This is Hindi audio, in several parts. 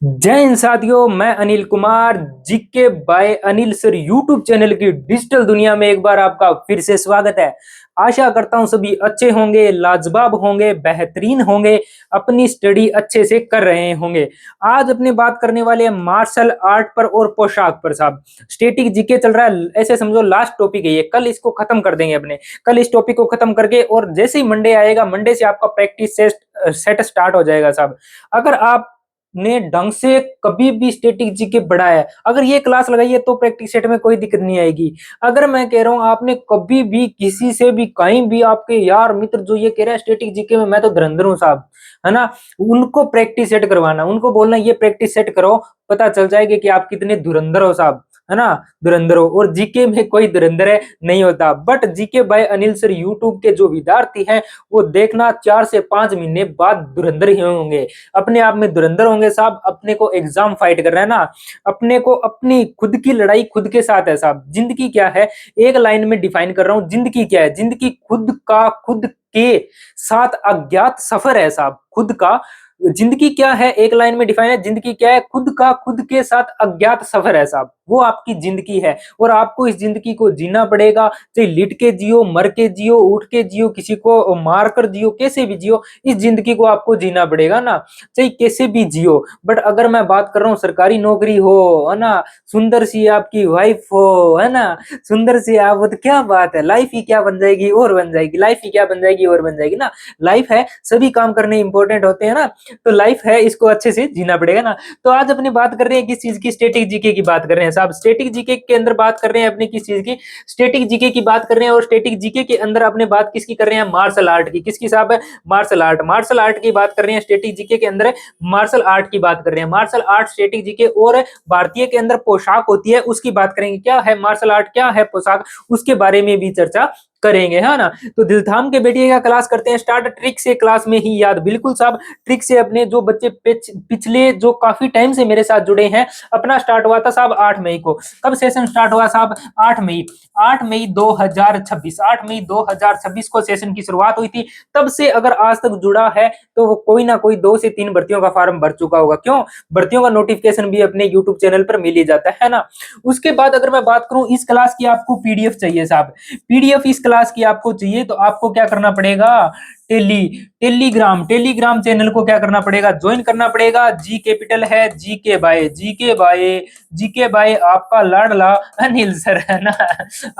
जय हिंद साथियों, मैं Anil Kumar GK by Anil sir YouTube channel की डिजिटल दुनिया में एक बार आपका फिर से स्वागत है। आशा करता हूं सभी अच्छे होंगे, लाजवाब होंगे, बेहतरीन होंगे, अपनी स्टडी अच्छे से कर रहे होंगे। आज अपनी बात करने वाले हैं मार्शल आर्ट पर और पोशाक पर। साहब स्टैटिक जीके चल रहा है, ऐसे समझो लास्ट टॉपिक है ये। कल इसको खत्म कर देंगे अपने, कल इस टॉपिक को खत्म करके और जैसे ही मंडे आएगा, मंडे से आपका प्रैक्टिस सेट स्टार्ट हो जाएगा। साहब अगर आप ने ढंग से कभी भी स्टैटिक जीके बढ़ाया, अगर ये क्लास लगाई है तो प्रैक्टिस सेट में कोई दिक्कत नहीं आएगी। अगर मैं कह रहा हूं आपने कभी भी किसी से भी कहीं भी आपके यार मित्र जो ये कह रहे हैं स्टैटिक जीके में मैं तो धुरंधर हूं साहब, है ना, उनको प्रैक्टिस सेट करवाना, उनको बोलना ये प्रैक्टिस सेट करो, पता चल जाएगा कि आप कितने धुरंधर हो साहब, है ना, धुरंधर हो। और जीके में कोई धुरंधर है नहीं होता। But GK by Anil sir YouTube के जो विद्यार्थी हैं वो देखना 4 से 5 महीने बाद धुरंधर ही होंगे, अपने आप में धुरंधर होंगे साहब। अपने को एग्जाम फाइट कर रहे हैं ना, अपने को अपनी खुद की लड़ाई खुद के साथ है साहब। जिंदगी क्या है, एक लाइन में डिफाइन कर रहा हूं, जिंदगी क्या है, जिंदगी खुद का खुद के साथ अज्ञात सफर है साहब। खुद का जिंदगी क्या है, एक लाइन में डिफाइन है, जिंदगी क्या है, खुद का खुद के साथ अज्ञात सफर है साहब। वो आपकी जिंदगी है और आपको इस जिंदगी को जीना पड़ेगा। चाहे लिट के जियो, मर के जियो, उठ के जियो, किसी को मार कर जियो, कैसे भी जियो, इस जिंदगी को आपको जीना पड़ेगा ना, चाहे कैसे भी जियो। बट अगर मैं बात कर रहा हूँ सरकारी नौकरी हो, है ना, सुंदर सी आपकी वाइफ हो, है ना, सुंदर सी आप, वो तो क्या बात है, लाइफ ही क्या बन जाएगी और बन जाएगी, लाइफ ही क्या बन जाएगी और बन जाएगी ना। लाइफ है, सभी काम करने इंपॉर्टेंट होते हैं ना, तो लाइफ है, इसको अच्छे से जीना पड़ेगा ना। तो आज अपनी बात कर रहे हैं किस चीज की, स्टैटिक जीके की बात कर रहे हैं साहब। स्टैटिक जीके के अंदर बात कर रहे हैं अपने किस चीज की, स्टैटिक जीके की बात कर रहे हैं। और स्टैटिक जीके के अंदर अपने बात किसकी कर रहे हैं, मार्शल आर्ट की। किसकी साहब, मार्शल आर्ट, मार्शल आर्ट की बात कर रहे हैं स्टैटिक जीके के अंदर, मार्शल आर्ट की बात कर रहे हैं। मार्शल आर्ट स्टैटिक जीके और भारतीय के अंदर पोशाक होती है उसकी बात करेंगे। क्या है मार्शल आर्ट, क्या है पोशाक, उसके बारे में भी चर्चा करेंगे, है ना। तो दिल थाम के बैठिएगा, क्लास करते हैं स्टार्ट। ट्रिक से क्लास में ही याद, बिल्कुल साहब, ट्रिक से। अपने जो बच्चे पिछले जो काफी टाइम से मेरे साथ जुड़े हैं, अपना स्टार्ट हुआ था साहब 8 मई को। कब सेशन स्टार्ट हुआ साहब, 8 मई, 8 मई 2026, 8 मई 2026 को सेशन की शुरुआत हुई थी। तब से अगर आज तक जुड़ा है तो वो कोई ना कोई 2 से 3 भर्तियों का फॉर्म भर चुका होगा। क्यों, भर्तियों का नोटिफिकेशन भी अपने यूट्यूब चैनल पर मिल ही जाता है ना। उसके बाद अगर मैं बात करूं, इस क्लास की आपको पीडीएफ चाहिए साहब, पीडीएफ इस क्लास की आपको चाहिए, तो आपको क्या करना पड़ेगा, टेलीग्राम, टेलीग्राम चैनल को क्या करना पड़ेगा, ज्वाइन करना पड़ेगा। जी कैपिटल है, GK by, GK by, GK by आपका लाडला अनिल सर, है ना,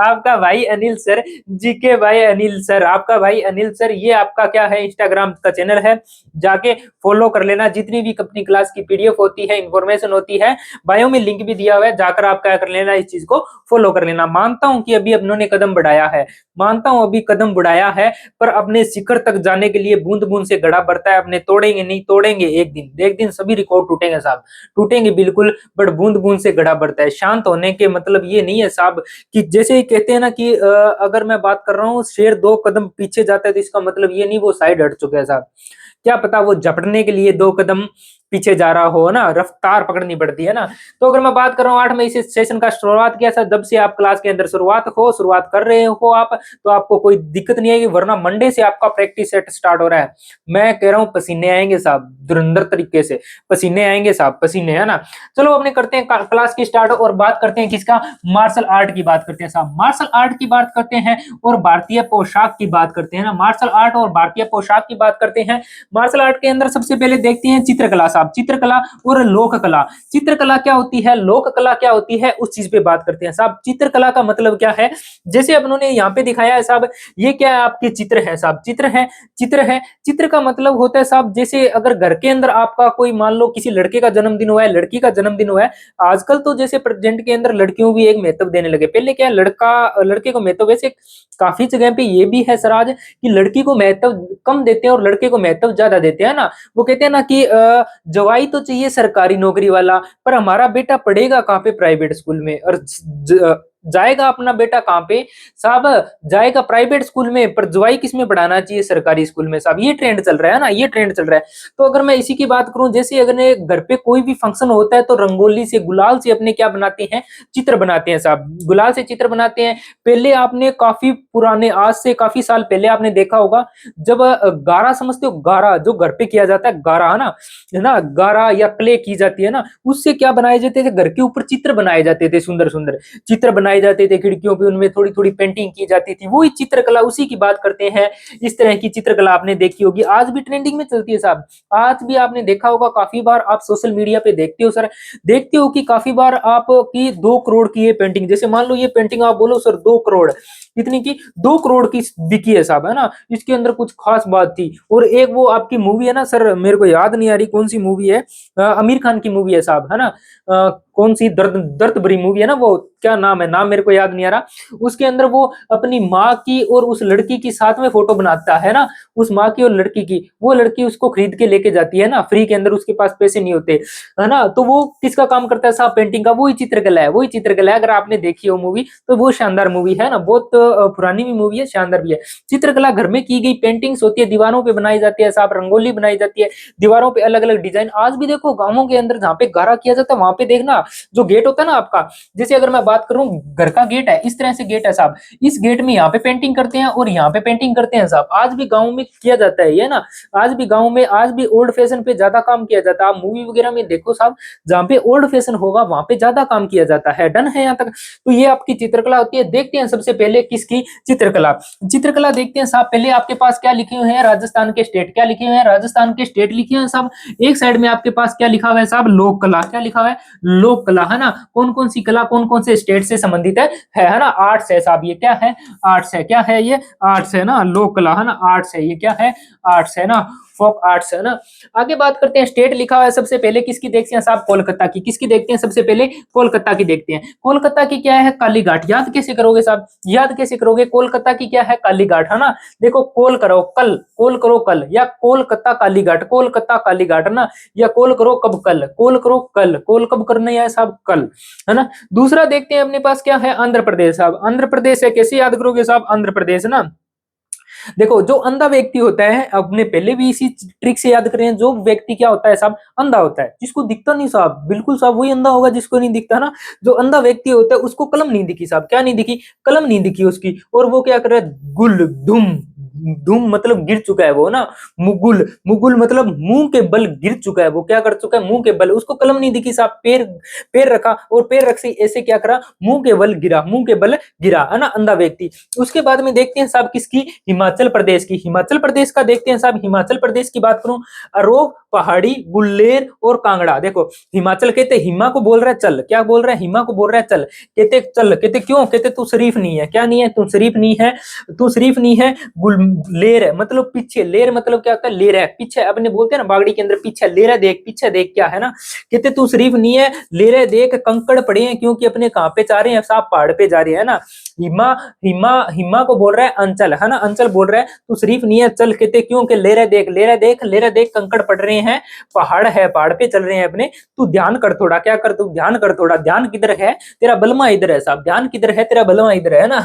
आपका भाई Anil sir, GK by Anil sir, आपका भाई अनिल सर। ये आपका क्या है, इंस्टाग्राम का चैनल है, जाके फॉलो कर लेना। जितनी भी अपनी क्लास की पीडीएफ होती है, इंफॉर्मेशन होती है, बायो में लिंक भी दिया हुआ है, जाकर आप क्या कर लेना, इस चीज को फॉलो कर लेना। मानता हूं कि अभी उन्होंने कदम बढ़ाया है, मानता हूं अभी कदम बढ़ाया है, पर अपने शिखर तक जाने के लिए बूंद बूंद से घड़ा बढ़ता है। अपने तोड़ेंगे नहीं, तोड़ेंगे एक दिन, एक दिन सभी रिकॉर्ड टूटेंगे साहब, टूटेंगे बिल्कुल। बट बूंद बूंद से घड़ा बढ़ता है। शांत होने के मतलब ये नहीं है साहब कि जैसे ही कहते हैं ना कि अगर मैं बात कर रहा हूँ शेर 2 कदम पीछे जाता है, तो इसका मतलब ये नहीं वो साइड हट चुके हैं साहब। क्या पता वो झपटने के लिए 2 कदम पीछे जा रहा हो ना, रफ्तार पकड़नी पड़ती है ना। तो अगर मैं बात कर रहा हूँ 8 मई से सेशन का शुरुआत किया था, जब से आप क्लास के अंदर शुरुआत कर रहे हो आप, तो आपको कोई दिक्कत नहीं आएगी। वरना मंडे से आपका प्रैक्टिस सेट स्टार्ट हो रहा है। मैं कह रहा हूँ पसीने आएंगे साहब, धुरंधर तरीके से पसीने आएंगे साहब, पसीने, है ना। चलो अपने करते हैं क्लास की स्टार्ट और बात करते हैं किसका, मार्शल आर्ट की बात करते हैं साहब, मार्शल आर्ट की बात करते हैं और भारतीय पोशाक की बात करते हैं ना। मार्शल आर्ट और भारतीय पोशाक की बात करते हैं। मार्शल आर्ट के अंदर सबसे पहले देखते हैं चित्रकला साहब, चित्रकला और लोक कला। चित्रकला क्या होती है, लोक कला क्या होती है, उस चीज पे बात करते हैं साहब। चित्रकला का मतलब क्या है, जैसे अब उन्होंने यहाँ पे दिखाया है साहब, ये क्या है, आपके चित्र है साहब, चित्र है, चित्र है। चित्र का मतलब होता है साहब, जैसे अगर घर के अंदर आपका कोई, मान लो किसी लड़के का जन्मदिन हुआ है, लड़की का जन्मदिन हुआ है। आजकल तो जैसे प्रेजेंट के अंदर लड़कियों भी एक महत्व देने लगे। पहले क्या है, लड़का लड़के को महत्व, वैसे काफी जगह पे ये भी है सराज कि लड़की को महत्व कम देते हैं और लड़के को महत्व ज्यादा देते हैं ना। वो कहते हैं ना कि जवाई तो चाहिए सरकारी नौकरी वाला, पर हमारा बेटा पढ़ेगा कहाँ पे, प्राइवेट स्कूल में। और जाएगा अपना बेटा कहाँ पे साहब, जाएगा प्राइवेट स्कूल में, पर ज्वाई किस में पढ़ाना चाहिए, सरकारी स्कूल में साहब। ये ट्रेंड चल रहा है ना, ये ट्रेंड चल रहा है। तो अगर मैं इसी की बात करूं, जैसे अगर घर पे कोई भी फंक्शन होता है तो रंगोली से, गुलाल से अपने क्या बनाते हैं, चित्र बनाते हैं साहब, गुलाल से चित्र बनाते हैं। पहले आपने काफी पुराने, आज से काफी साल पहले आपने देखा होगा, जब गारा समझते हो, गारा जो घर पे किया जाता है, गारा है ना, गारा या क्ले की जाती है ना, उससे क्या बनाए जाते थे, घर के ऊपर चित्र बनाए जाते थे, सुंदर सुंदर चित्र बनाए जाते थे, खिड़कियों पे उनमें थोड़ी थोड़ी पेंटिंग की जाती थी, वही चित्रकला, उसी की बात करते हैं। इस तरह की चित्रकला आपने देखी होगी, आज भी ट्रेंडिंग में चलती है साहब। आज भी आपने देखा होगा, काफी बार आप सोशल मीडिया पे देखते हो सर, देखते हो कि काफी बार आप की 2 करोड़ की ये पेंटिंग, जैसे मान लो ये पेंटिंग आप बोलो सर 2 करोड़, कितनी की, 2 करोड़ की बिकी है साहब, है ना। इसके अंदर कुछ खास बात थी। और एक वो आपकी मूवी है ना सर, मेरे को याद नहीं आ रही कौन सी मूवी है, आमिर खान की मूवी है साहब, है ना, कौन सी, दर्द दर्द भरी मूवी है ना, वो क्या नाम है, नाम मेरे को याद नहीं आ रहा। उसके अंदर वो अपनी माँ की और उस लड़की की साथ में फोटो बनाता है ना, उस माँ की और लड़की की, वो लड़की उसको खरीद के लेके जाती है ना फ्री के अंदर, उसके पास पैसे नहीं होते, है ना। तो वो किसका काम करता है साहब, पेंटिंग का, वही चित्रकला है, वही चित्रकला है। अगर आपने देखी हो मूवी तो वो शानदार मूवी है ना, बहुत पुरानी भी मूवी है, शानदार भी है। चित्रकला घर में की गई पेंटिंग्स होती है, दीवारों पे बनाई जाती है साहब, रंगोली बनाई जाती है, दीवारों पे अलग अलग डिजाइन। आज भी देखो गांवों के अंदर जहाँ पे गारा किया जाता है, वहां पे देखना जो गेट होता है ना आपका, जैसे अगर मैं बात करूं, घर का गेट है, इस तरह से गेट है साहब, इस गेट में यहाँ पे पेंटिंग करते हैं और यहाँ पे पेंटिंग करते हैं साहब। आज भी गाँव में किया जाता है ये ना, आज भी गाँव में, आज भी ओल्ड फैशन पे ज्यादा काम किया जाता है। आप मूवी वगैरह में देखो साहब, जहाँ पे ओल्ड फैशन होगा वहां पे ज्यादा काम किया जाता है, डन है यहाँ तक। तो ये आपकी चित्रकला होती है। देखते हैं सबसे पहले किसकी चित्रकला, चित्रकला देखते हैं साहब। पहले आपके पास क्या लिखे हुए हैं, राजस्थान के स्टेट क्या लिखे हुए हैं, राजस्थान के स्टेट लिखे हुए हैं साहब। एक साइड में आपके पास क्या लिखा हुआ है साहब, लोक कला, क्या लिखा हुआ है, लोक कला, है ना। कौन कौन सी कला कौन कौन से स्टेट से संबंधित है ना, आर्ट्स है साहब, ये क्या है, आर्ट्स है, क्या है ये, आर्ट्स है ना, लोक कला, है ना, आर्ट्स है, ये क्या है, आर्ट्स है ना, फोक आर्ट्स, है ना। आगे बात करते हैं, स्टेट लिखा हुआ है सबसे पहले किसकी देखते हैं साहब, कोलकाता की। किसकी देखते हैं सबसे पहले, कोलकाता की देखते हैं। कोलकाता की क्या है, काली घाट। याद कैसे करोगे साहब, याद कैसे करोगे, कोलकाता की क्या है, काली घाट, है ना। देखो कोल करो कल, कोल करो कल, या कोलकाता काली घाट, कोलकाता काली घाट, है ना, या कोल करो कब, कल, कोल करो कल, कोल कब करना है साहब, कल, है ना। दूसरा देखते हैं अपने पास क्या है, आंध्र प्रदेश साहब। आंध्र प्रदेश है, कैसे याद करोगे साहब, आंध्र प्रदेश, है ना। देखो जो अंधा व्यक्ति होता है, अपने पहले भी इसी ट्रिक से याद करें, जो व्यक्ति क्या होता है साहब, अंधा होता है, जिसको दिखता नहीं साहब, बिल्कुल साहब वही अंधा होगा जिसको नहीं दिखता ना। जो अंधा व्यक्ति होता है उसको कलम नहीं दिखी साहब, क्या नहीं दिखी, कलम नहीं दिखी उसकी, और वो क्या कर रहा है, गुल धुम, धूम मतलब गिर चुका है वो ना, मुगुल, मुगुल मतलब मुंह के बल गिर चुका है वो, क्या कर चुका है, मुंह के बल, उसको कलम नहीं दिखी साहब, पैर, पैर रखा और पैर रख से ऐसे क्या करा, मुंह के बल गिरा, मुंह के बल गिरा, है ना, अंधा व्यक्ति। उसके बाद में देखते हैं साहब किसकी, हिमाचल प्रदेश की। हिमाचल प्रदेश का देखते हैं साहब, हिमाचल प्रदेश की बात करूं, अरोग, पहाड़ी, गुल्लेर और कांगड़ा। देखो हिमाचल कहते, हिमा को बोल रहा है चल, क्या बोल रहा है, हिमा को बोल रहा है चल, कहते चल, कहते क्यों, कहते तू शरीफ नहीं है, क्या नहीं है, तू शरीफ नहीं है, तू शरीफ नहीं है। लेर है मतलब पीछे, लेर मतलब क्या होता है, लेर है पीछे, अपने बोलते हैं ना बागड़ी के अंदर पीछे, लेर देख, पीछे देख, क्या है ना, कहते तू शरीफ नहीं है, लेर देख कंकड़ पड़े हैं, क्योंकि अपने कहां पे जा रहे हैं साहब, पहाड़ पे जा रहे हैं ना। हिमा, हिमा, हिमा को बोल रहा है अंचल, है ना, अंचल बोल रहा है तू शरीफ नहीं है चल, कहते क्यों, के लेरा देख, लेरा देख, लेरा देख कंकड़ पड़ रहे हैं, पहाड़ है, पहाड़ पे चल रहे हैं अपने, तू ध्यान कर थोड़ा, क्या कर, तू ध्यान कर थोड़ा, ध्यान किधर है तेरा, बलमा इधर है साहब, ध्यान किधर है तेरा, बलमा इधर है ना।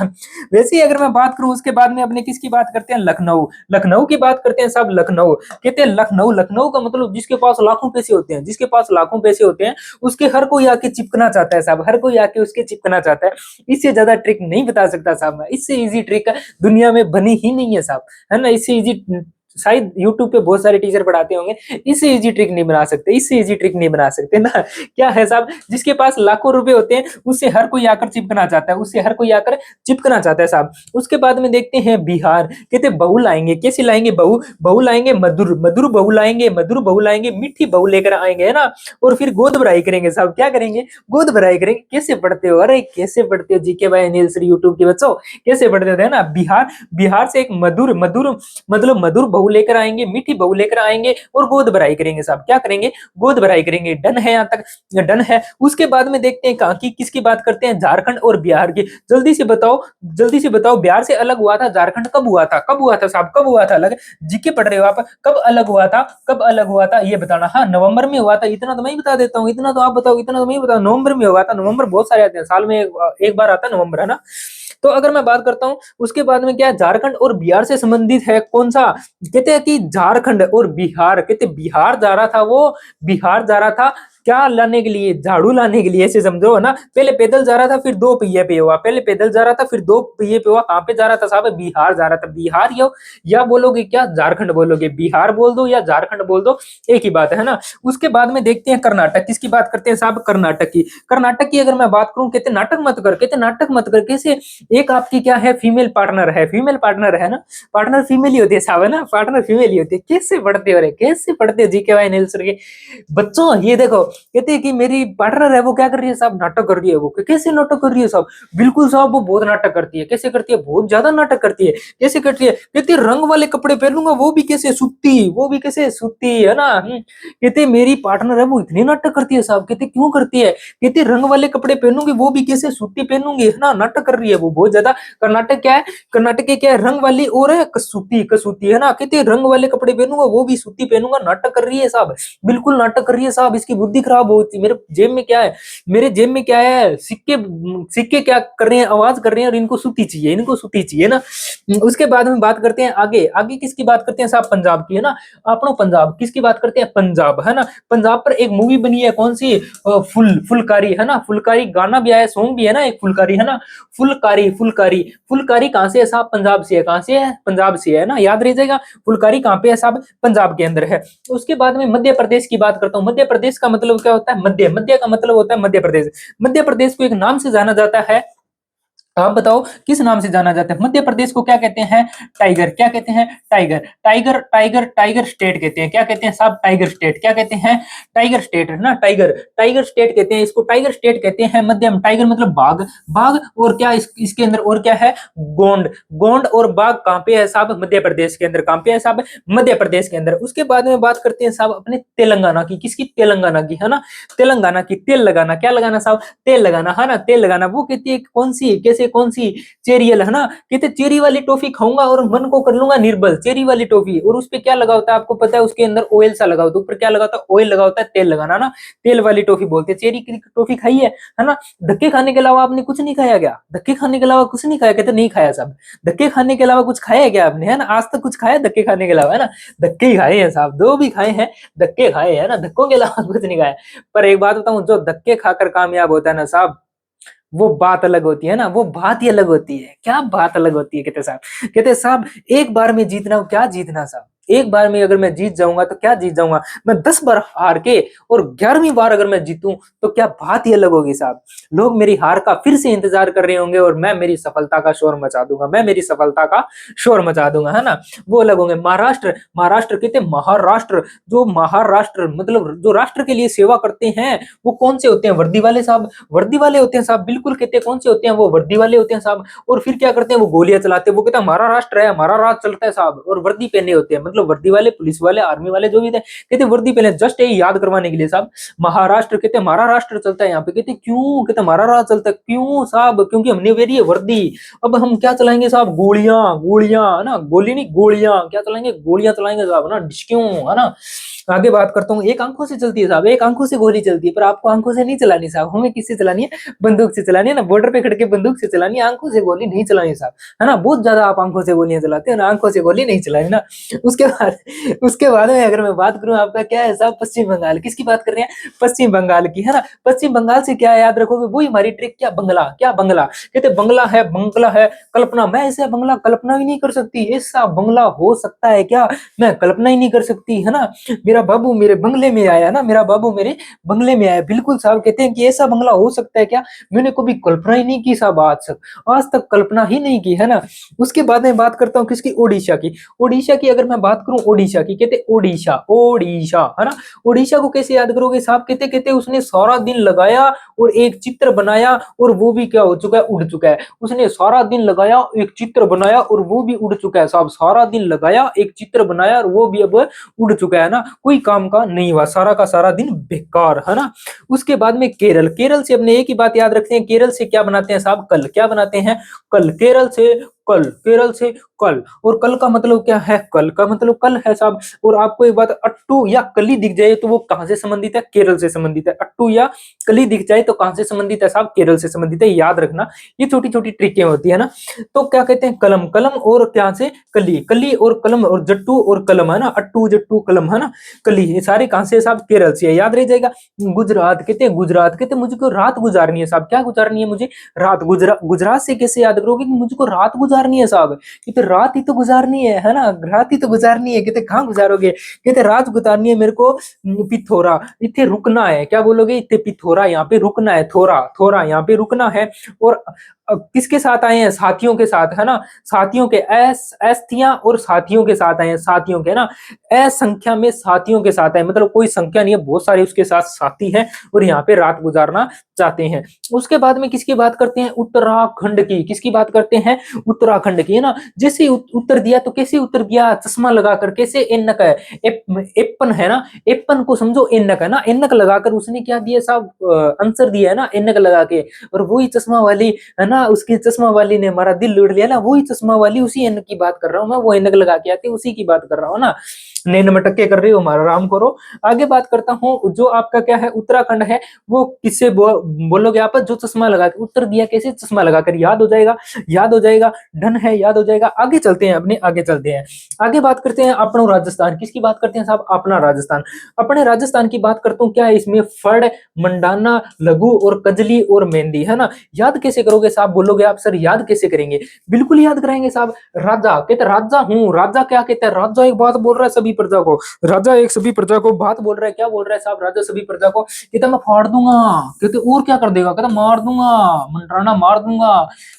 वैसे ही अगर मैं बात करूं, उसके बाद में अपने किसकी बात करते हैं, लखनऊ, लखनऊ की बात करते हैं साहब, लखनऊ, कहते हैं लखनऊ, लखनऊ का मतलब जिसके पास लाखों पैसे होते हैं, जिसके पास लाखों पैसे होते हैं, उसके हर कोई आके चिपकना चाहता है साहब, हर कोई आके उसके चिपकना चाहता है। इससे ज्यादा ट्रिक नहीं बता सकता साहब मैं, इससे इजी ट्रिक दुनिया में बनी ही नहीं है साहब, है ना। इससे इजी शायद YouTube पे बहुत सारे टीचर पढ़ाते होंगे, इससे इजी ट्रिक नहीं बना सकते, इससे इजी ट्रिक नहीं बना सकते ना। क्या है साहब, जिसके पास लाखों रुपए होते हैं उससे हर कोई आकर चिपकना चाहता है, उससे हर कोई आकर चिपकना चाहता है साहब। उसके बाद में देखते हैं बिहार, कहते बहू लाएंगे, कैसे लाएंगे, बहू, बहू लाएंगे, मधुर, मधुर बहू लाएंगे, मधुर बहू लाएंगे, मीठी बहू लेकर आएंगे, है ना। और फिर गोद भराई करेंगे साहब, क्या करेंगे, गोद भराई करेंगे। कैसे पढ़ते हो, अरे कैसे पढ़ते हो GK by Anil sir YouTube के बच्चों, कैसे पढ़ते थे, है ना। बिहार, बिहार से एक मधुर, मधुर मतलब मधुर बहू बहू लेकर आएंगे, मीठी बहू लेकर आएंगे और गोद भराई करेंगे साहब। क्या करेंगे? गोद भराई करेंगे। डन है? यहाँ तक डन है। उसके बाद में देखते हैं कहाँ की किसकी बात करते हैं, झारखंड और बिहार की। जल्दी से बताओ, जल्दी से बताओ, बिहार से अलग हुआ था झारखंड कब हुआ था? कब हुआ था साहब? कब हुआ था अलग? जीके पढ़ रहे हो आप? कब अलग हुआ था? कब अलग हुआ था ये बताना। हाँ, नवंबर में हुआ था। इतना तो मैं ही बता देता हूँ, इतना तो आप बताओ, इतना तो मैं ही बताऊँ। नवंबर में हुआ था। नवंबर बहुत सारे आते हैं साल में, एक बार आता है नवंबर, है ना। तो अगर मैं बात करता हूँ उसके बाद में क्या है, झारखंड और बिहार से संबंधित है कौन सा? कहते हैं कि झारखंड और बिहार, कहते बिहार जा रहा था वो, बिहार जा रहा था क्या लाने के लिए? झाड़ू लाने के लिए, ऐसे समझो, है ना। पहले पैदल जा रहा था, फिर दो पहिए पे हुआ, पहले पैदल जा रहा था, फिर दो पहिए पे हुआ। कहां पे जा रहा था साहब? बिहार जा रहा था। बिहार या बोलोगे क्या झारखंड बोलोगे? बिहार बोल दो या झारखंड बोल दो, एक ही बात है ना। उसके बाद में देखते हैं कर्नाटक, किसकी बात करते हैं साहब? कर्नाटक की। कर्नाटक की अगर मैं बात करूं, कहते नाटक मत कर, कहते नाटक मत कर। कैसे? एक आपकी क्या है, फीमेल पार्टनर है, फीमेल पार्टनर है ना, पार्टनर फीमेल ही होती है साहब, है ना, पार्टनर फीमेल ही होती है। कैसे पढ़ते हो रे, कैसे पढ़ते हो जीके वाई नेल्सर के बच्चों? ये देखो, कहते हैं कि मेरी पार्टनर है, वो क्या कर रही है साहब? नाटक कर रही है। वो कैसे नाटक कर रही है साहब? बिल्कुल साहब, वो बहुत नाटक करती है। कैसे करती है? बहुत ज्यादा नाटक करती है। कैसे करती है? कहती है रंग वाले कपड़े पहनूंगा, वो भी कैसे? सूती, वो भी कैसे? सूती, है ना। कहते मेरी पार्टनर है, वो इतनी नाटक करती है साहब। कहते क्यों करती है? कहती रंग वाले कपड़े पहनूंगी, वो भी कैसे? सूती पहनूंगी, है ना। नाटक कर रही है वो बहुत ज्यादा। कर्नाटक क्या है? कर्नाटक के क्या है? रंग वाली और है कसूती, कसूती, है ना। कहते रंग वाले कपड़े पहनूंगा, वो भी सूती पहनूंगा। नाटक कर रही है साहब, बिल्कुल नाटक कर रही है साहब। इसकी बुद्धि खराब होती है। मेरे जेब में क्या है, मेरे जेब में क्या है? सिक्के, सिक्के क्या कर रहे हैं? आवाज कर रहे हैं, और इनको सूती चाहिए, इनको सूती चाहिए ना। उसके बाद में बात करते हैं आगे, आगे किसकी बात करते हैं साहब? पंजाब की, है ना। अपनो पंजाब, किसकी बात करते हैं? पंजाब, है ना। पंजाब पर एक मूवी बनी है, कौन सी? फुलकारी, है ना। फुलकारी गाना भी आया, सॉन्ग भी है ना एक, फुलकारी, है ना। फुलकारी, फुलकारी, फुलकारी कहां से है साहब? पंजाब से है। कहां से है? पंजाब से है ना, याद रह जाएगा। फुलकारी कहां पे है साहब? पंजाब के अंदर है। उसके बाद में मध्य प्रदेश की बात करता हूं। मध्य प्रदेश का मतलब क्या होता है? मध्य, मध्य का मतलब होता है मध्य प्रदेश। मध्य प्रदेश को एक नाम से जाना जाता है, आप बताओ किस नाम से जाना जाता है? मध्य प्रदेश को क्या कहते हैं? टाइगर। क्या कहते हैं? Tiger, tiger, tiger, tiger state कहते हैं। क्या कहते हैं साहब? Tiger state. क्या कहते हैं? टाइगर स्टेट, है ना। टाइगर, टाइगर स्टेट कहते हैं इसको, टाइगर स्टेट कहते हैं। मध्यम, टाइगर मतलब बाघ, बाघ, और क्या इसके अंदर और क्या है? गोंड, गोंड और बाघ कहां पे है साहब? मध्य प्रदेश के अंदर। कहां पे है साहब? मध्य प्रदेश के अंदर। उसके बाद में बात करते हैं साहब अपने तेलंगाना की, किसकी? तेलंगाना की, है ना। तेलंगाना की। तेल लगाना, क्या लगाना साहब? तेल लगाना, है ना। तेल लगाना, वो कहती है कौन सी, कैसे, कौन सी? चेरियल, है ना। कहते चेरी वाली टॉफी खाऊंगा और मन को कर लूंगा निर्बल। चेरी वाली टॉफी, और उस पे क्या लगा होता है आपको पता है? उसके अंदर ऑयल सा लगा होता है, ऊपर क्या लगा होता है? ऑयल लगा होता है। तेल लगाना ना, तेल वाली टॉफी बोलते हैं। चेरी की टॉफी खाई है ना। धक्के खाने के अलावा आपने कुछ नहीं खाया क्या? धक्के खाने के अलावा कुछ नहीं खाया? कहते नहीं खाया साहब। धक्के खाने के अलावा कुछ खाया क्या आपने, है ना? आज तक कुछ खाया धक्के खाने के अलावा, है ना। धक्के ही खाए हैं साहब, दो भी खाए हैं, धक्के खाए हैं ना, धक्कों के अलावा कुछ नहीं खाया। पर एक बात बताऊं, जो धक्के खाकर कामयाब होता है ना साहब, वो बात अलग होती है ना, वो बात ही अलग होती है। क्या बात अलग होती है? कहते साहब एक बार में जीतना, क्या जीतना साहब? एक बार में अगर मैं जीत जाऊंगा तो क्या जीत जाऊंगा? मैं 10 बार हार के और 11वीं बार अगर मैं जीतूं तो क्या बात ही अलग होगी साहब। लोग मेरी हार का फिर से इंतजार कर रहे होंगे, और मैं मेरी सफलता का शोर मचा दूंगा, मैं मेरी सफलता का शोर मचा दूंगा, है ना। वो अलग होंगे। महाराष्ट्र, महाराष्ट्र कहते महाराष्ट्र, जो महाराष्ट्र मतलब जो राष्ट्र के लिए सेवा करते हैं, वो कौन से होते हैं? वर्दी वाले साहब, वर्दी वाले होते हैं साहब, बिल्कुल। कहते हैं कौन से होते हैं? वो वर्दी वाले होते हैं साहब। और फिर क्या करते हैं? वो गोलियां चलाते हैं। वो कहता है हमारा राष्ट्र है, हमारा राज चलता है साहब, और वर्दी पहने होते हैं, मतलब वर्दी वाले, पुलिस वाले, आर्मी वाले जो भी थे, कहते वर्दी पहने, जस्ट ये याद करवाने के लिए साहब। महाराष्ट्र, कहते हमारा राष्ट्र चलता है यहाँ पे। कहते क्यों? कहते हमारा राज चलता है। क्यों साहब? क्योंकि हमने वेरी है वर्दी। अब हम क्या चलाएंगे साहब? गोलियां, गोलियां, है ना। गोली नहीं, गोलियां। क्या चलाएंगे? गोलियां चलाएंगे साहब, है ना। डिस्क्यों, है ना। आगे बात करता हूँ। एक आंखों से चलती है साहब, एक आंखों से गोली चलती है, पर आपको आंखों से नहीं चलानी साहब। हमें किससे चलानी है? बंदूक से चलानी है ना। बॉर्डर पे खड़ के बंदूक से चलानी है, आंखों से गोली नहीं चलानी साहब, है ना। बहुत ज्यादा आप आंखों से गोलियां चलाते हैं ना, आंखों से गोली नहीं चलानी ना। उसके बाद में अगर मैं बात करूं, आपका क्या है साहब? पश्चिम बंगाल। किसकी बात कर रहे हैं? पश्चिम बंगाल की, है ना। पश्चिम बंगाल से क्या याद रखोगे? वही हमारी ट्रिक, क्या? बंगला। क्या? बंगला। कहते बंगला है, बंगला है, कल्पना। मैं ऐसा बंगला कल्पना भी नहीं कर सकती। ऐसा बंगला हो सकता है क्या? मैं कल्पना ही नहीं कर सकती, है ना। मेरा मेरा बाबू मेरे बंगले में आया ना, मेरा बाबू मेरे बंगले में आया। बिल्कुल साहब कहते हैं कि ऐसा बंगला हो सकता है क्या? मैंने कभी कल्पना ही नहीं की साहब, आज तक कल्पना ही नहीं की, है ना। उसके बाद में बात करता हूँ किसकी? ओडिशा की। ओडिशा की अगर मैं बात करूं, ओडिशा की, कहते ओडिशा, ओडिशा, है ना। ओडिशा को कैसे याद करोगे साहब? कहते कहते उसने सारा दिन लगाया और एक चित्र बनाया, और वो भी क्या हो चुका है? उड़ चुका है। उसने सारा दिन लगाया, एक चित्र बनाया, और वो भी उड़ चुका है साहब। सारा दिन लगाया, एक चित्र बनाया, और वो भी अब उड़ चुका है ना। कोई काम का नहीं हुआ, सारा का सारा दिन बेकार, है ना। उसके बाद में केरल। केरल से अपने एक ही बात याद रखते हैं, केरल से क्या बनाते हैं साहब? कल। क्या बनाते हैं? कल। केरल से कल, केरल से कल। और कल का मतलब क्या है? कल का मतलब कल है साहब। और आपको एक बात, अट्टू या कली दिख जाए तो वो कहां से संबंधित है? केरल से संबंधित है। अट्टू या कली दिख जाए तो कहां से संबंधित है साहब? केरल से संबंधित है। याद रखना, ये छोटी छोटी ट्रिकें होती है ना। तो क्या कहते हैं? कलम। कलम और क्या से? कली। कली और कलम, और जट्टू और कलम, है ना। अट्टू जट्टू कलम, है ना। कली, ये सारे कहां से साहब? केरल से। याद रह जाएगा। गुजरात। कहते हैं गुजरात, कहते मुझको रात गुजारनी है साहब। क्या गुजारनी है मुझे? रात। गुजरात से कैसे याद करोगे कि मुझको रात गुजारनी है साहब? कहते रात ही तो गुजारनी है ना। रात ही तो गुजारनी है। कहते कहाँ गुजारोगे? कहते रात गुजारनी है मेरे को पिथौरा, इतने रुकना है। क्या बोलोगे? इतने पिथौरा, यहाँ पे रुकना है। थोड़ा थोड़ा यहाँ पे रुकना है। और किसके साथ आए हैं? साथियों के साथ, है ना। साथियों के, अस्थियां और साथियों के साथ आए हैं। साथियों के ना, असंख्या में साथियों के साथ आए, मतलब कोई संख्या नहीं है, बहुत सारे उसके साथ साथी हैं, और यहाँ पे रात गुजारना चाहते हैं। उसके बाद में किसकी बात करते हैं? उत्तराखंड की। किसकी बात करते हैं? उत्तराखंड की, है ना। जैसे उत्तर दिया तो कैसे उत्तर दिया? चश्मा लगाकर। कैसे? एनक है, एप्पन है ना। एप्पन को समझो एनक, है ना। एनक लगाकर उसने क्या दिया साहब? आंसर दिया, है ना, एनक लगा के। और वही चश्मा वाली, है ना, उसकी चश्मा वाली ने हमारा दिल लूट लिया ना। वही चश्मा वाली, उसी एनक की बात कर रहा हूं मैं। वो एनक लगा के आती, उसी की बात कर रहा हूँ ना। नैन मटक्के कर रही हो, हमारा राम करो। आगे बात करता हूँ, जो आपका क्या है? उत्तराखंड है। वो किससे बोलोगे आप? जो चश्मा लगा के उत्तर दिया। कैसे? चश्मा लगाकर। याद हो जाएगा, याद हो जाएगा। डन है, याद हो जाएगा। आगे चलते हैं, अपने आगे चलते हैं। आगे बात करते हैं अपना राजस्थान। किसकी बात करते हैं साहब? अपना राजस्थान। अपने राजस्थान की बात करता हूँ। क्या है इसमें? फड़, मंडाना, लघु और कजली और मेहंदी, है ना। याद कैसे करोगे साहब? बोलोगे आप सर याद कैसे करेंगे? बिल्कुल याद कराएंगे साहब। राजा। कहते राजा हूँ। राजा क्या कहते हैं? राजा एक बात बोल रहा है सभी प्रजा को। राजा एक सभी प्रजा को बात बोल रहा है। क्या बोल रहा है साहब? राजा सभी प्रजा को कहता मैं फाड़ दूंगा। कहते और क्या कर देगा? कहता मार दूंगा, मंडराना मार दूंगा।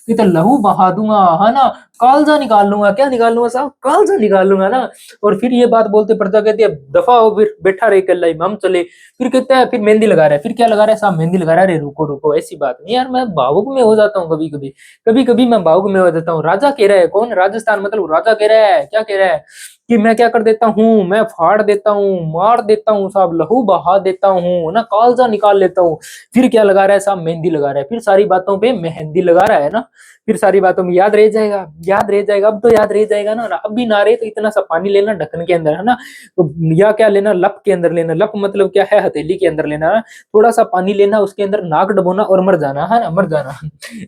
कहते लहू बहा दूंगा, है ना। कालजा निकाल लूंगा। क्या निकाल लूंगा साहब? कालजा निकाल लूंगा ना। और फिर ये बात बोलते प्रजा कहती है दफा हो, फिर बैठा रहे कल्ला हम चले। फिर कहता है, फिर मेहंदी लगा रहा है। फिर क्या लगा रहा है साहब? मेहंदी लगा रहा है। अरे रुको रुको, ऐसी बात नहीं यार, मैं भावुक में हो जाता हूँ कभी कभी। कभी कभी मैं भावुक में हो जाता हूँ। राजा कह रहा है कौन? राजस्थान, मतलब राजा कह रहा है, क्या कह रहा है? कि मैं क्या कर देता हूँ? मैं फाड़ देता हूँ, मार देता हूँ साहब, लहू बहा देता हूँ ना, कालजा निकाल लेता हूँ। फिर क्या लगा रहा है साहब? मेहंदी लगा रहा है। फिर सारी बातों पे मेहंदी लगा रहा है ना। फिर सारी बातों में याद रह जाएगा, याद रह जाएगा। अब तो याद रह जाएगा ना। अब भी ना रहे तो इतना सा पानी लेना ढक्कन के अंदर, है ना। तो या क्या लेना? लप के अंदर लेना। लप मतलब क्या है? हथेली के अंदर लेना। थोड़ा सा पानी लेना, उसके अंदर नाक डबोना और मर जाना, है ना, मर जाना।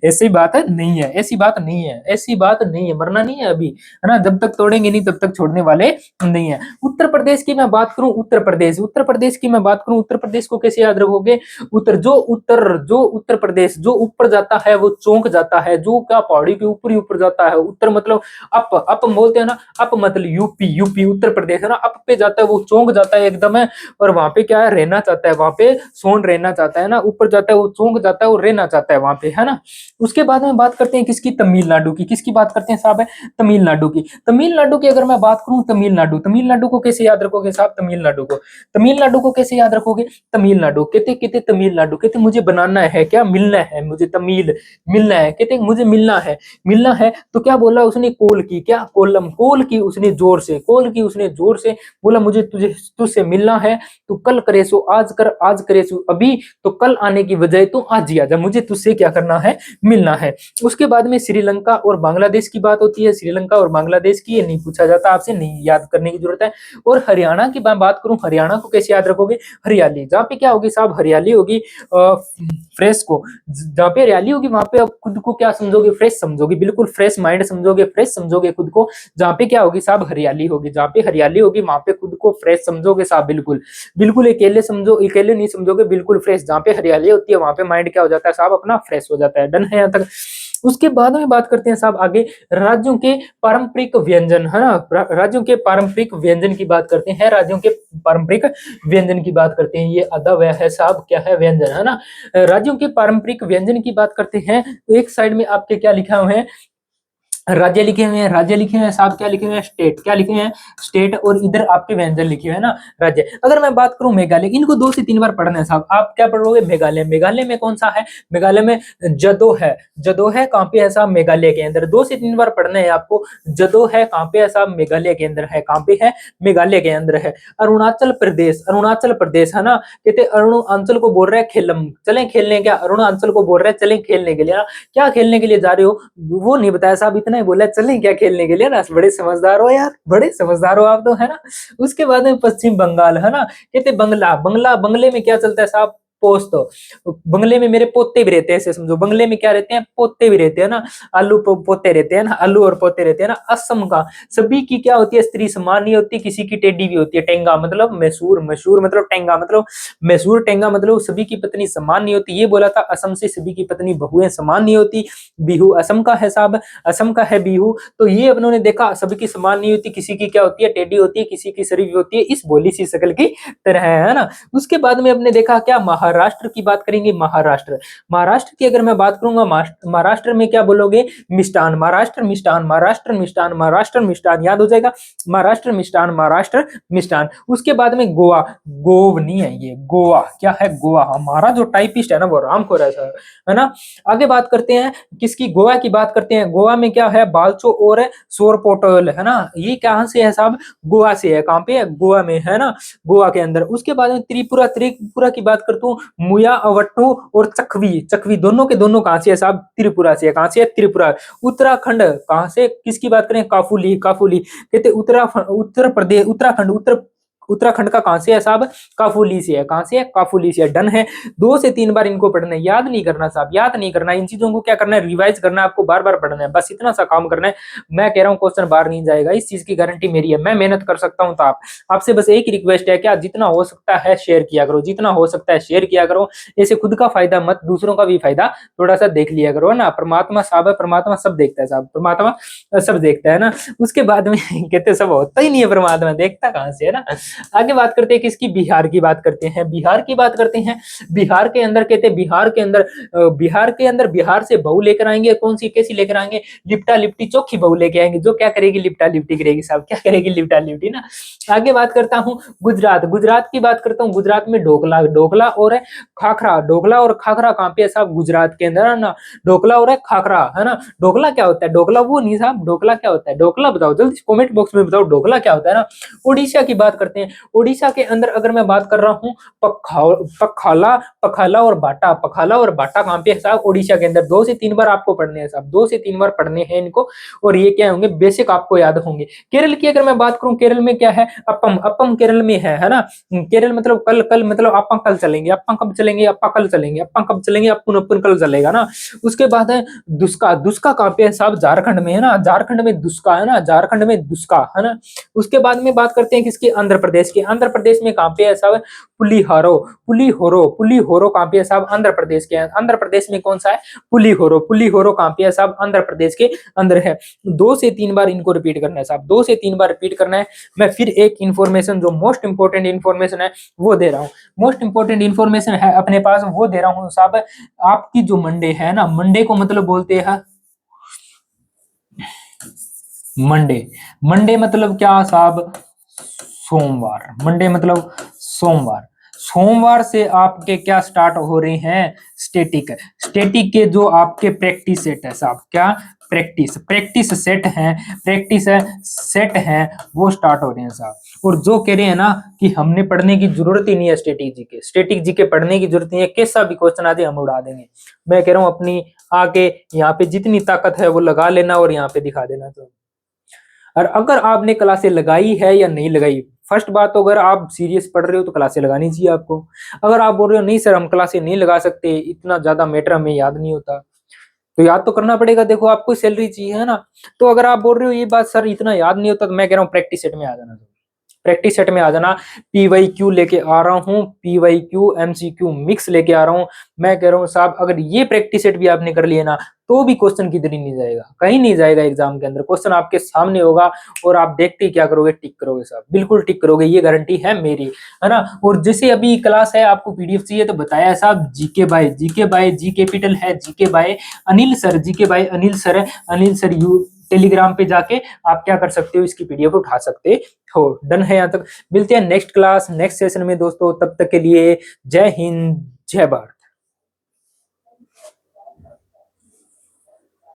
ऐसी बात है नहीं है, ऐसी बात नहीं है, ऐसी बात नहीं है। मरना नहीं है अभी, है ना। जब तक तोड़ेंगे नहीं तब तक छोड़ने वाले नहीं है। उत्तर प्रदेश की मैं बात करूं, उत्तर प्रदेश, उत्तर प्रदेश की मैं बात करूं, उत्तर प्रदेश को कैसे याद रखोगे? जो उत्तर प्रदेश जो ऊपर जाता है वो चौंक जाता है। जो क्या पहाड़ी के ऊपर ही ऊपर जाता है। उत्तर मतलब अप, अप बोलते हैं ना। अप मतलब यूपी, यूपी उत्तर प्रदेश, है ना। अप पे जाता है वो चौंक जाता है एकदम है। और वहां पे क्या है? रहना चाहता है, वहां पे सोन रहना चाहता है ना। ऊपर जाता है वो चौंक जाता है, वो रहना चाहता है वहां पे, है ना। उसके बाद में बात करते हैं किसकी? तमिलनाडु की। किसकी बात करते हैं साहब? तमिलनाडु की। तमिलनाडु की अगर मैं बात करूं, तमिलनाडु, तमिलनाडु को कैसे याद रखोगे साहब? तमिलनाडु को, तमिलनाडु को कैसे याद रखोगे? तमिलनाडु कहते कहते तमिलनाडु कहते मुझे बनाना है, क्या मिलना है मुझे? तमिल मिलना है। कहते मुझे मिलना है, मिलना है। तो क्या बोला उसने? कॉल की। क्या? कॉलम, कॉल की उसने जोर से, कॉल की उसने जोर से। बोला मुझे तुझे तुझसे मिलना है। तू कल करे सो आज कर, आज करे सो अभी। तो कल आने की बजाय तू आज ही आ जा। मुझे तुझसे क्या करना है? मिलना है। उसके बाद में श्रीलंका और बांग्लादेश की बात होती है। श्रीलंका और बांग्लादेश की ये नहीं पूछा जाता आपसे, नहीं याद करने की जरूरत है। और हरियाणा की मैं बात करूं, हरियाणा को कैसे याद रखोगे? हरियाली। जहाँ पे क्या होगी साहब? हरियाली होगी। फ्रेश को, जहाँ पे हरियाली होगी वहां पे आप खुद को क्या समझोगे, फ्रेश समझोगे, बिल्कुल फ्रेश माइंड समझोगे, फ्रेश समझोगे खुद को। जहाँ पे क्या होगी साहब, हरियाली होगी, जहाँ पे हरियाली होगी वहां पे खुद को फ्रेश समझोगे साहब, बिल्कुल बिल्कुल अकेले समझो, अकेले नहीं समझोगे, बिल्कुल फ्रेश। जहाँ पे हरियाली होती है वहां पे माइंड क्या हो जाता है साहब, अपना फ्रेश हो जाता है। डन है यहाँ तक। उसके बाद में बात करते हैं साहब आगे, राज्यों के पारंपरिक व्यंजन, है ना, राज्यों के पारंपरिक व्यंजन की बात करते हैं, राज्यों के पारंपरिक व्यंजन की बात करते हैं। ये अदब है साहब, क्या है, व्यंजन, है ना। राज्यों के पारंपरिक व्यंजन की बात करते हैं, तो एक साइड में आपके क्या लिखा हुआ है, राज्य लिखे हुए हैं, राज्य लिखे हुए हैं साहब, क्या लिखे हुए हैं, स्टेट, क्या लिखे हुए हैं, स्टेट, और इधर आपके व्यंजन लिखे हुए हैं ना, राज्य। अगर मैं बात करूं मेघालय, इनको 2 से 3 बार पढ़ना है साहब। आप क्या पढ़ोगे, मेघालय, मेघालय में कौन सा है, मेघालय में जदो है, जदो है कहाँ पे है साहब, मेघालय के अंदर। 2 से 3 बार पढ़ना है आपको, जदो है कहाँ पे है साहब, मेघालय के अंदर है, कहाँ पे है, मेघालय के अंदर है। अरुणाचल प्रदेश, अरुणाचल प्रदेश, है ना, कहते अरुणाचल को बोल रहे हैं खेलम, चले खेलने, क्या अरुणाचल को बोल रहे हैं चले खेलने के लिए ना, क्या खेलने के लिए जा रहे हो वो नहीं बताया साहब, इतना ही बोला चलें क्या खेलने के लिए ना। बड़े समझदार हो यार, बड़े समझदार हो आप तो, है ना। उसके बाद में पश्चिम बंगाल, है ना, कहते बंगला, बंगला, बंगले में क्या चलता है साहब, पोस्त। बंगले में मेरे पोते भी रहते हैं, ऐसे समझो, बंगले में क्या रहते हैं, पोते भी रहते हैं ना, आलू पोते रहते हैं ना, आलू और पोते रहते हैं ना। असम का, सभी की क्या होती है, स्त्री समान नहीं होती, किसी की टेढ़ी भी होती है। टेंगा मतलब मैसूर, मैसूर मतलब टेंगा, मतलब मैसूर, टेंगा मतलब सभी की पत्नी समान नहीं होती। ये बोला था असम से सभी की पत्नी बहुएं समान नहीं होती। बिहू असम का है साहब, असम का है बिहू। तो ये अपनों ने देखा सभी की समान नहीं होती, किसी की क्या होती है, टेढ़ी होती है, किसी की शरीफ होती है, इस भोली सी शकल की तरह है ना। उसके बाद में अपने देखा क्या, महाराष्ट्र की बात करेंगे, महाराष्ट्र, महाराष्ट्र की अगर मैं बात करूंगा, महाराष्ट्र में क्या बोलोगे, मिष्टान, महाराष्ट्र मिष्टान, महाराष्ट्र मिष्टान, महाराष्ट्र मिष्टान, याद हो जाएगा, महाराष्ट्र मिष्टान, महाराष्ट्र मिष्टान। उसके बाद में गोवा, गोव नहीं है ये, गोवा, क्या है, गोवा। हमारा जो टाइपिस्ट है ना वो राम को रहता है ना। आगे बात करते हैं किसकी, गोवा की बात करते हैं। गोवा में क्या है, बालचो और सोरपोटेल, है ना, ये कहां से है साहब, गोवा से है, कहां पे है, गोवा में, है ना, गोवा के अंदर। उसके बाद में त्रिपुरा, त्रिपुरा की बात करता हूँ, मुया अवट्टू और चखवी, चखवी दोनों के दोनों कहां से है साहब, त्रिपुरा से है, कहां से है, त्रिपुरा। उत्तराखंड कहां से, किसकी बात करें, काफुली, काफुली, कहते उत्तर प्रदेश, उत्तराखंड, उत्तराखंड का कहां से है साहब, काफुली से है, कहां से है, काफुली से है। डन है। 2 से 3 बार इनको पढ़ना है, याद नहीं करना साहब, याद नहीं करना, इन चीजों को क्या करना है, रिवाइज करना है, आपको बार बार पढ़ना है, बस इतना सा काम करना है। मैं कह रहा हूँ क्वेश्चन बाहर नहीं जाएगा, इस चीज की गारंटी मेरी है, मैं मेहनत कर सकता हूँ। तो आप, आपसे बस एक ही रिक्वेस्ट है, क्या जितना हो सकता है शेयर किया करो, जितना हो सकता है शेयर किया करो। ऐसे खुद का फायदा मत, दूसरों का भी फायदा थोड़ा सा देख लिया करो, है ना। परमात्मा साहब है, परमात्मा सब देखता है साहब, परमात्मा सब देखता है ना। उसके बाद में कहते सब होता ही नहीं है, परमात्मा देखता कहां से, है ना। आगे बात करते हैं किसकी, बिहार की बात करते हैं, बिहार की बात करते हैं। बिहार के अंदर कहते हैं, बिहार के अंदर, बिहार के अंदर बिहार से बहू लेकर आएंगे, कौन सी, कैसी लेकर आएंगे, लिपटा लिपटी चोखी बहू लेके आएंगे, जो क्या करेगी, लिपटा लिपटी करेगी साहब, क्या करेगी, लिपटा लिपटी ना। आगे बात करता हूँ गुजरात, गुजरात की बात करता हूँ। गुजरात में ढोकला, ढोकला और खाखरा, ढोकला और खाखरा कहाँ पे है साहब, गुजरात के अंदर, है ना। ढोकला और खाखरा, है ना। ढोकला क्या होता है, ढोकला वो नहीं साहब, ढोकला क्या होता है, ढोकला बताओ जल्दी कमेंट बॉक्स में बताओ, ढोकला क्या होता है ना। उड़ीसा की बात करते हैं। उड़ीसा के अंदर अगर मैं बात कर रहा हूँ, पखाला, पखाला और बाटा, पखाला और बाटा कहाँ पे है साहब, उड़ीसा के अंदर। 2 से 3 बार आपको पढ़ने हैं साहब, 2 से 3 बार पढ़ने हैं इनको, और ये क्या होंगे, बेसिक आपको याद होंगे। केरल की अगर मैं बात करूं, केरल में क्या है, अपम, अपम केरल में है ना। केरल मतलब कल, कल मतलब अपा कल चलेंगे, अपा कब चलेंगे, अपा कल चलेंगे, अपा कब चलेंगे, अपन अपन कल चलेगा ना। उसके बाद है दुस्का, दुस्का कहाँ पे है साहब, झारखंड में, है ना, झारखंड में दुस्का, है ना, झारखंड में दुस्का, है ना। उसके बाद में बात करते हैं किसकी, आंध्र प्रदेश की। आंध्र प्रदेश में कहाँ पे है साहब, पुलिहारो, पुलिहोरो, पुलिहोरो कहाँ पे है साहब, आंध्र प्रदेश के, आंध्र प्रदेश में कौन सा है, पुलिहोरो, पुलिहोरो कहाँ पे है साहब, आंध्र प्रदेश के अंदर है। 2 से 3 बार इनको रिपीट करना है साहब, 2 से 3 बार रिपीट करना है। मैं फिर एक इंफॉर्मेशन, जो मोस्ट इंपोर्टेंट इंफॉर्मेशन है वो दे रहा हूँ, मोस्ट इंपोर्टेंट इंफॉर्मेशन है अपने पास, वो दे रहा हूँ साहब। आपकी जो मंडे है ना, मंडे को मतलब बोलते हैं मंडे, मंडे मतलब क्या साहब, सोमवार, मंडे मतलब सोमवार। सोमवार से आपके क्या स्टार्ट हो रहे हैं, स्टैटिक, स्टैटिक के जो आपके प्रैक्टिस सेट है साहब, क्या प्रैक्टिस, प्रैक्टिस सेट है, प्रैक्टिस सेट है, वो स्टार्ट हो रहे हैं साहब। और जो कह रहे हैं ना कि हमने पढ़ने की जरूरत ही नहीं है स्टैटिक जी के, स्टैटिक जी के पढ़ने की जरूरत नहीं है, कैसा भी क्वेश्चन आ जाए हम उड़ा देंगे। मैं कह रहा हूँ अपनी आके यहाँ पे जितनी ताकत है वो लगा लेना और यहाँ पे दिखा देना। तो और अगर आपने क्लासें लगाई है या नहीं लगाई, फर्स्ट बात तो अगर आप सीरियस पढ़ रहे हो तो क्लासे लगानी चाहिए आपको। अगर आप बोल रहे हो नहीं सर हम क्लासे नहीं लगा सकते, इतना ज्यादा मैटर हमें याद नहीं होता, तो याद तो करना पड़ेगा, देखो आपको सैलरी चाहिए है ना। तो अगर आप बोल रहे हो ये बात सर इतना याद नहीं होता, तो मैं कह रहा हूँ प्रैक्टिस सेट में आ जाना, प्रैक्टिस सेट में आ जाना। PYQ लेके आ रहा हूँ, PYQ MCQ मिक्स लेके आ रहा हूँ। मैं कह रहा हूँ साहब अगर ये प्रैक्टिस सेट भी आपने कर लिया ना, तो भी क्वेश्चन किधर ही नहीं जाएगा, कहीं नहीं जाएगा एग्जाम के अंदर, क्वेश्चन आपके सामने होगा और आप देखते ही क्या करोगे, टिक करोगे साहब, बिल्कुल टिक करोगे, ये गारंटी है मेरी, है ना। और जैसे अभी क्लास है, आपको PDF चाहिए तो बताया है साहब, जीके बाय जी कैपिटल है, GK by Anil sir, GK by Anil sir है, अनिल सर यू टेलीग्राम पे जाके आप क्या कर सकते हो, इसकी PDF उठा सकते हो। डन है यहाँ तक। मिलते हैं नेक्स्ट क्लास नेक्स्ट सेशन में दोस्तों, तब तक के लिए जय हिंद जय भारत।